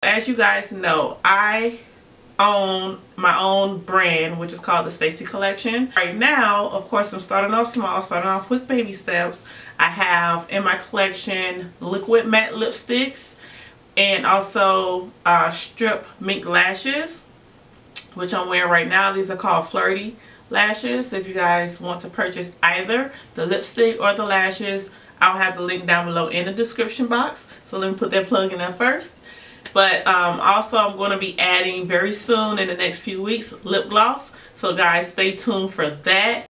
As you guys know, I own my own brand, which is called the Stacy Collection. Right now, of course, I'm starting off small, starting off with baby steps. I have in my collection liquid matte lipsticks and also strip mink lashes, which I'm wearing right now. These are called Flirty lashes. If you guys want to purchase either the lipstick or the lashes, I'll have the link down below in the description box. So let me put that plug in there first. But also I'm going to be adding very soon in the next few weeks lip gloss. So guys, stay tuned for that.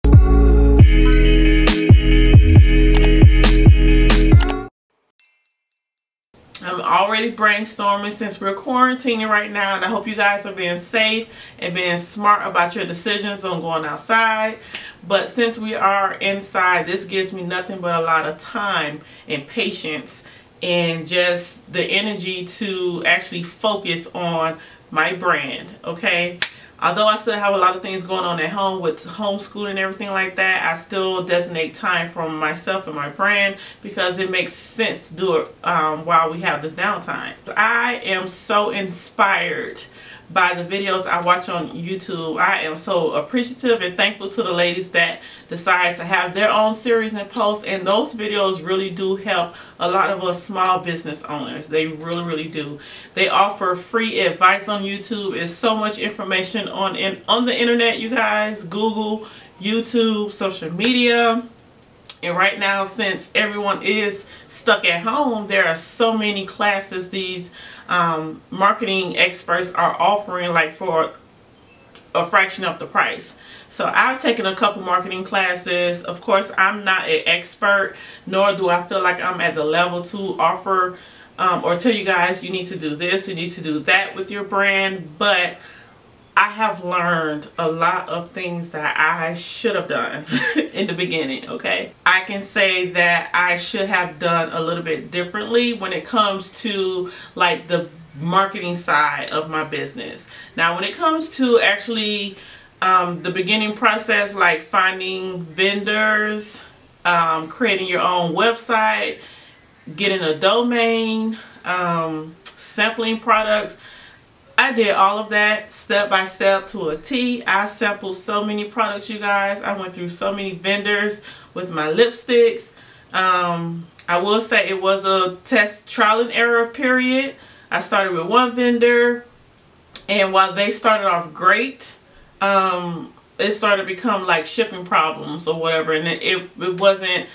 I'm already brainstorming since we're quarantining right now, and I hope you guys are being safe and being smart about your decisions on going outside. But since we are inside, this gives me nothing but a lot of time and patience and just the energy to actually focus on my brand, okay? Although I still have a lot of things going on at home with homeschooling and everything like that, I still designate time for myself and my brand because it makes sense to do it while we have this downtime. I am so inspired by the videos I watch on YouTube. I am so appreciative and thankful to the ladies that decide to have their own series and posts, and those videos really do help a lot of us small business owners. They really do. They offer free advice on YouTube. It's so much information on the internet, you guys. Google, YouTube, social media. And right now, since everyone is stuck at home, there are so many classes these marketing experts are offering, like for a fraction of the price. So I've taken a couple marketing classes. Of course, I'm not an expert, nor do I feel like I'm at the level to offer or tell you guys you need to do this, you need to do that with your brand. But I have learned a lot of things that I should have done in the beginning, okay? I can say that I should have done a little bit differently when it comes to like the marketing side of my business. Now, when it comes to actually the beginning process, like finding vendors, creating your own website, getting a domain, sampling products, I did all of that step by step to a T. I sampled so many products, you guys. I went through so many vendors with my lipsticks. I will say it was a trial and error period. I started with one vendor, and while they started off great, it started to become like shipping problems or whatever, and it wasn't,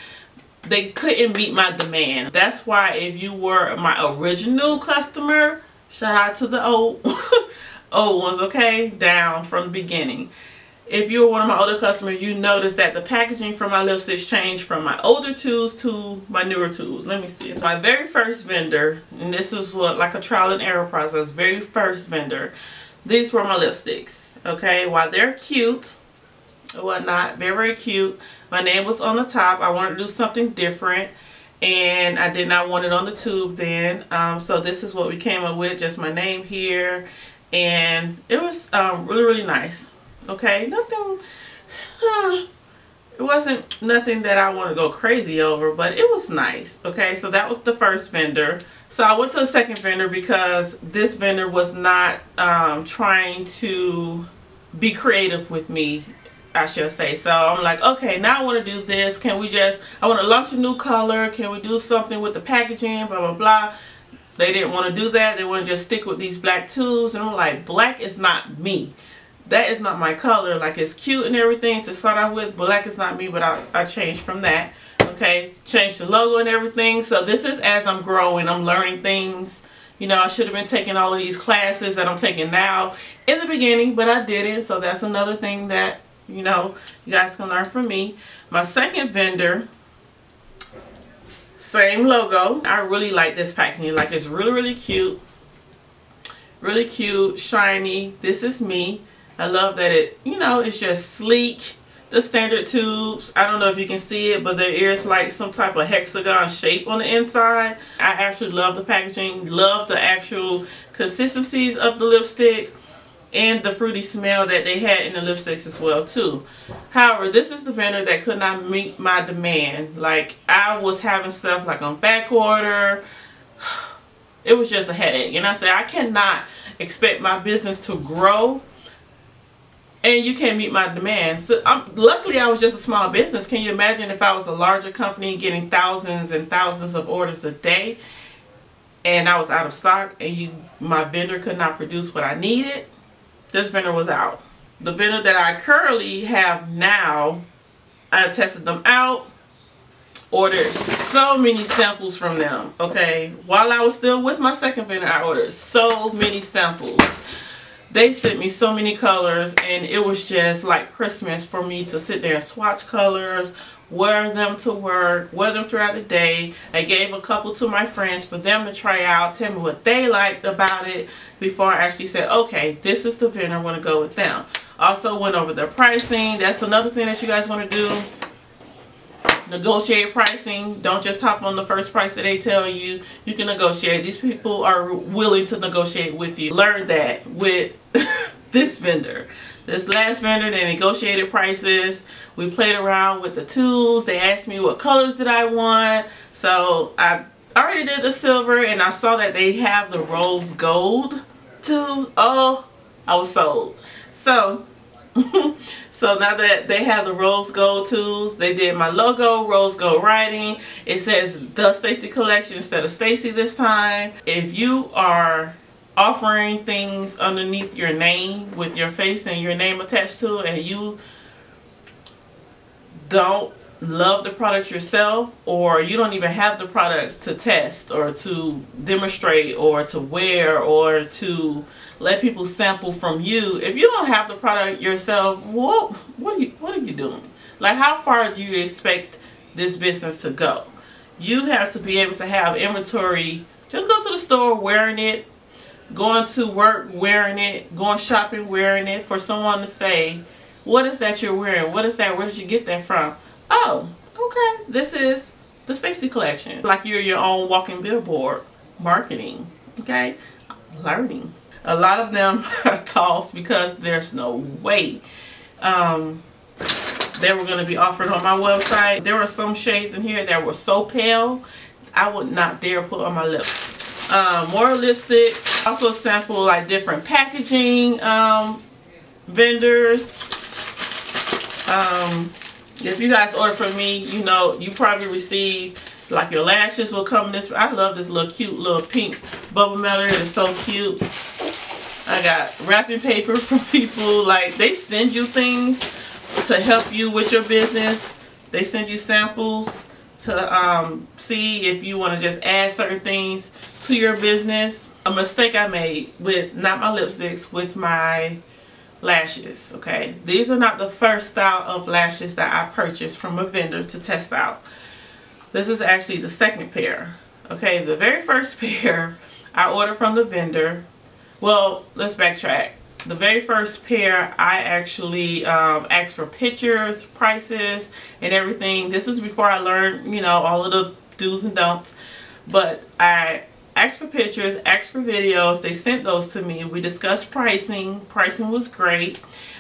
they couldn't meet my demand. That's why if you were my original customer, shout out to the old ones, okay, down from the beginning. If you were one of my older customers, you noticed that the packaging for my lipsticks changed from my older tubes to my newer tubes. Let me see. My very first vendor, and this was what, like a trial and error process, very first vendor, these were my lipsticks, okay? While they're cute or whatnot, very cute, my name was on the top. I wanted to do something different, and I did not want it on the tube then. So this is what we came up with, just my name here, and it was really nice. Okay, nothing, it wasn't nothing that I want to go crazy over, but it was nice. Okay, so that was the first vendor. So I went to a second vendor because this vendor was not trying to be creative with me, I should say. So I'm like, okay, now I want to do this. Can we just, I want to launch a new color. Can we do something with the packaging, blah, blah, blah. They didn't want to do that. They want to just stick with these black tubes. And I'm like, black is not me. That is not my color. Like, it's cute and everything to start off with. Black is not me, but I changed from that. Okay, changed the logo and everything. So this is as I'm growing. I'm learning things. You know, I should have been taking all of these classes that I'm taking now in the beginning, but I didn't. So that's another thing that, you know, you guys can learn from me. My second vendor, same logo. I really like this packaging. Like, it's really cute. Really cute, shiny. This is me. I love that it, you know, it's just sleek. The standard tubes, I don't know if you can see it, but there is like some type of hexagon shape on the inside. I actually love the packaging, love the actual consistencies of the lipsticks, and the fruity smell that they had in the lipsticks as well too. However, this is the vendor that could not meet my demand. Like, I was having stuff like on back order. it was just a headache. And I said, I cannot expect my business to grow and you can't meet my demands. So luckily I was just a small business. Can you imagine if I was a larger company getting thousands and thousands of orders a day and I was out of stock and my vendor could not produce what I needed? This vendor was out. The vendor that I currently have now, I tested them out, ordered so many samples from them, okay? While I was still with my second vendor, I ordered so many samples. They sent me so many colors, and it was just like Christmas for me to sit there and swatch colors, wear them to work, wear them throughout the day. I gave a couple to my friends for them to try out, tell me what they liked about it before I actually said, okay, this is the vendor, I want to go with them. Also went over their pricing. That's another thing that you guys want to do. Negotiate pricing. Don't just hop on the first price that they tell you. You can negotiate. These people are willing to negotiate with you. Learn that with this vendor. This last vendor, they negotiated prices. We played around with the tools. They asked me what colors did I want. So I already did the silver, and I saw that they have the rose gold tools. Oh, I was sold. So so now that they have the rose gold tools, they did my logo, rose gold writing. It says the Stacy collection instead of Stacy this time. If you are offering things underneath your name with your face and your name attached to it, and you don't love the product yourself, or you don't even have the products to test or to demonstrate or to wear or to let people sample from you, if you don't have the product yourself, what are you doing? Like, how far do you expect this business to go? You have to be able to have inventory. Just go to the store wearing it, going to work wearing it, going shopping wearing it, for someone to say, what is that you're wearing? What is that? Where did you get that from? Oh, okay, this is the Stacy collection. Like you're your own walking billboard. Marketing, okay? Learning. A lot of them are tossed because there's no way they were going to be offered on my website. There were some shades in here that were so pale, I would not dare put on my lips. More lipstick. Also sample like different packaging vendors. If you guys order from me, you know, you probably receive, like, your lashes will come in this. I love this little cute little pink bubble melter. It is so cute. I got wrapping paper from people. Like, they send you things to help you with your business. They send you samples to see if you want to just add certain things to your business. A mistake I made with, not my lipsticks, with my lashes. Okay, these are not the first style of lashes that I purchased from a vendor to test out. This is actually the second pair. Okay, the very first pair I ordered from the vendor. Well, let's backtrack. The very first pair I actually asked for pictures, prices, and everything. This is before I learned, you know, all of the do's and don'ts. But I asked for pictures, asked for videos. They sent those to me. We discussed pricing. Pricing was great.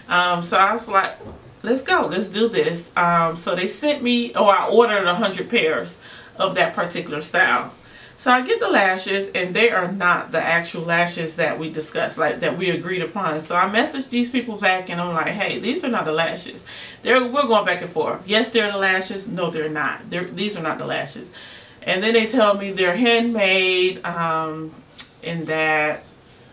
So I was like, let's go. Let's do this. So they sent me, I ordered 100 pairs of that particular style. So I get the lashes, and they are not the actual lashes that we discussed, like that we agreed upon. So I messaged these people back, and I'm like, hey, these are not the lashes. We're going back and forth. Yes, they're the lashes. No, they're not. These are not the lashes. And then they tell me they're handmade, and that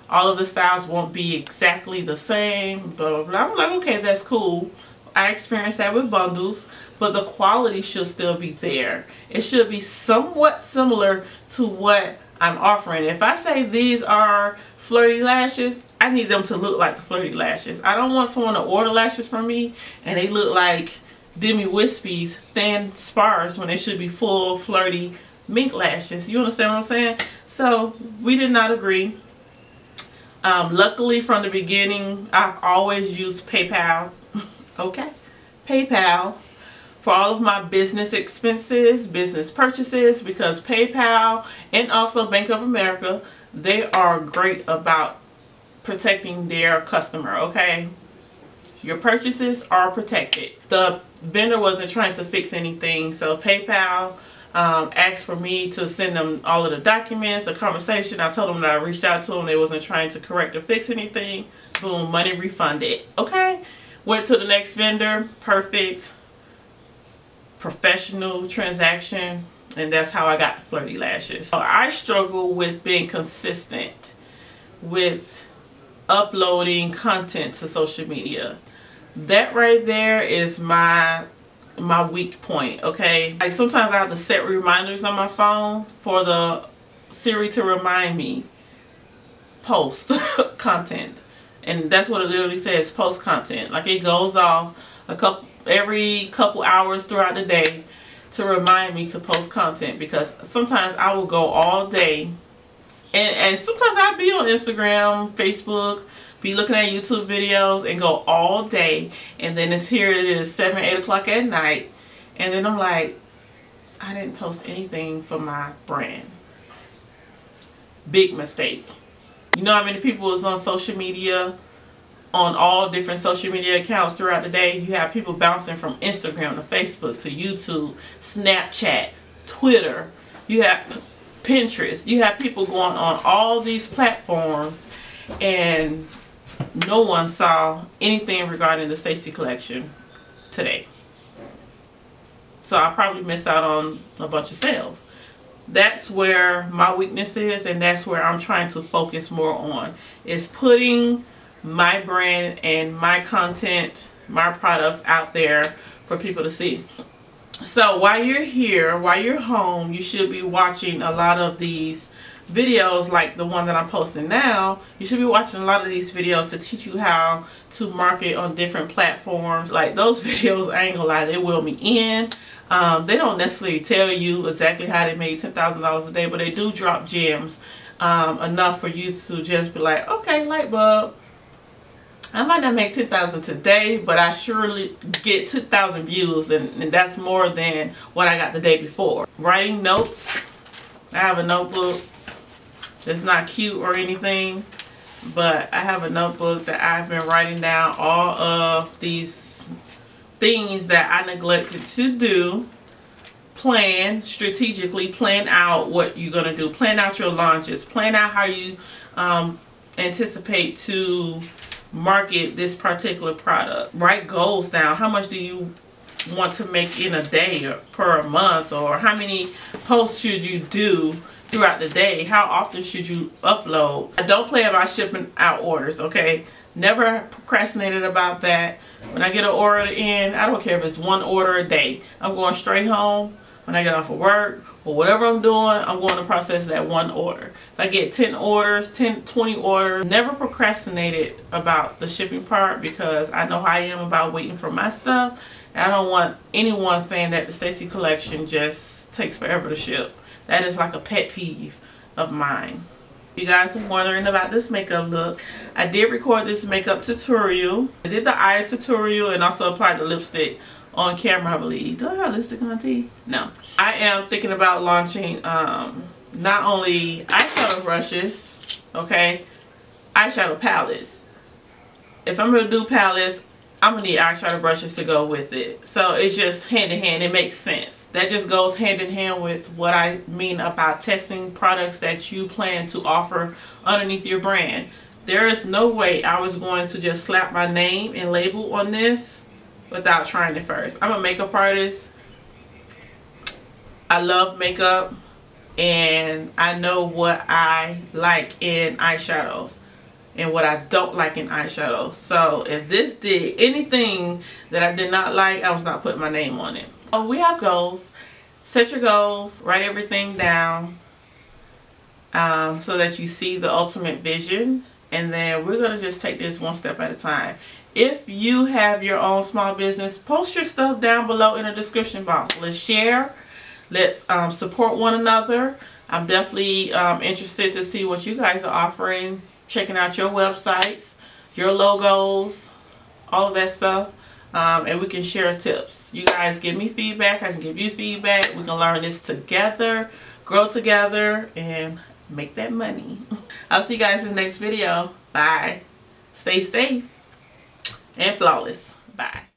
all of the styles won't be exactly the same, blah, blah, blah. I'm like, okay, that's cool. I experienced that with bundles, but the quality should still be there. It should be somewhat similar to what I'm offering. If I say these are flirty lashes, I need them to look like the flirty lashes. I don't want someone to order lashes from me and they look like Demi Wispies, thin spars, when they should be full, flirty mink lashes. You understand what I'm saying? So we did not agree. Luckily, from the beginning, I've always used PayPal. Okay, PayPal for all of my business expenses, business purchases, because PayPal and also Bank of America, they are great about protecting their customer. Okay, your purchases are protected. The vendor wasn't trying to fix anything, so PayPal, asked for me to send them all of the documents, the conversation. I told them that I reached out to them. They wasn't trying to correct or fix anything. Boom, money refunded. Okay. Went to the next vendor. Perfect. Professional transaction. And that's how I got the flirty lashes. So I struggle with being consistent with uploading content to social media. That right there is my weak point. Okay, like sometimes I have to set reminders on my phone for the Siri to remind me post content, and that's what it literally says, post content. Like it goes off every couple hours throughout the day to remind me to post content, because sometimes I will go all day and sometimes I'll be on Instagram, Facebook, be looking at YouTube videos and go all day, and then it is 7, 8 o'clock at night, and then I'm like, I didn't post anything for my brand. Big mistake. You know how many people is on social media, on all different social media accounts throughout the day? You have people bouncing from Instagram to Facebook to YouTube, Snapchat, Twitter, you have Pinterest. You have people going on all these platforms, and no one saw anything regarding the Stacy collection today. So I probably missed out on a bunch of sales. That's where my weakness is, and that's where I'm trying to focus more on, is putting my brand and my content, my products out there for people to see. So while you're here, while you're home, you should be watching a lot of these videos like the one that I'm posting now. You should be watching a lot of these videos to teach you how to market on different platforms. Like those videos, I ain't gonna lie, they will me in. They don't necessarily tell you exactly how they made $10,000 a day, but they do drop gems enough for you to just be like, okay, light bulb. I might not make 10,000 today, but I surely get 2,000 views, and that's more than what I got the day before. Writing notes. I have a notebook. It's not cute or anything, but I have a notebook that I've been writing down all of these things that I neglected to do. Plan strategically, plan out what you're going to do. Plan out your launches. Plan out how you anticipate to market this particular product. Write goals down. How much do you want to make in a day or per month, or how many posts should you do throughout the day? How often should you upload? Don't play about shipping out orders, okay? Never procrastinated about that. When I get an order in, I don't care if it's one order a day. I'm going straight home. When I get off of work or whatever I'm doing, I'm going to process that one order. If I get 10 orders, 20 orders, never procrastinated about the shipping part, because I know how I am about waiting for my stuff. And I don't want anyone saying that the Stacy collection just takes forever to ship. That is like a pet peeve of mine. If you guys are wondering about this makeup look, I did record this makeup tutorial. I did the eye tutorial and also applied the lipstick on camera, I believe. Do I have lipstick on T? No. I am thinking about launching not only eyeshadow brushes, okay, eyeshadow palettes. If I'm going to do palettes, I'm going to need eyeshadow brushes to go with it. So it's just hand in hand. It makes sense. That just goes hand in hand with what I mean about testing products that you plan to offer underneath your brand. There is no way I was going to just slap my name and label on this without trying it first. I'm a makeup artist. I love makeup, and I know what I like in eyeshadows and what I don't like in eyeshadows. So if this did anything that I did not like, I was not putting my name on it. Oh, we have goals. Set your goals. Write everything down so that you see the ultimate vision. And then we're going to just take this one step at a time. If you have your own small business, post your stuff down below in the description box. Let's share. Let's support one another. I'm definitely interested to see what you guys are offering. Checking out your websites, your logos, all of that stuff. And we can share tips. You guys give me feedback. I can give you feedback. We can learn this together, grow together, and make that money. I'll see you guys in the next video. Bye. Stay safe and flawless. Bye.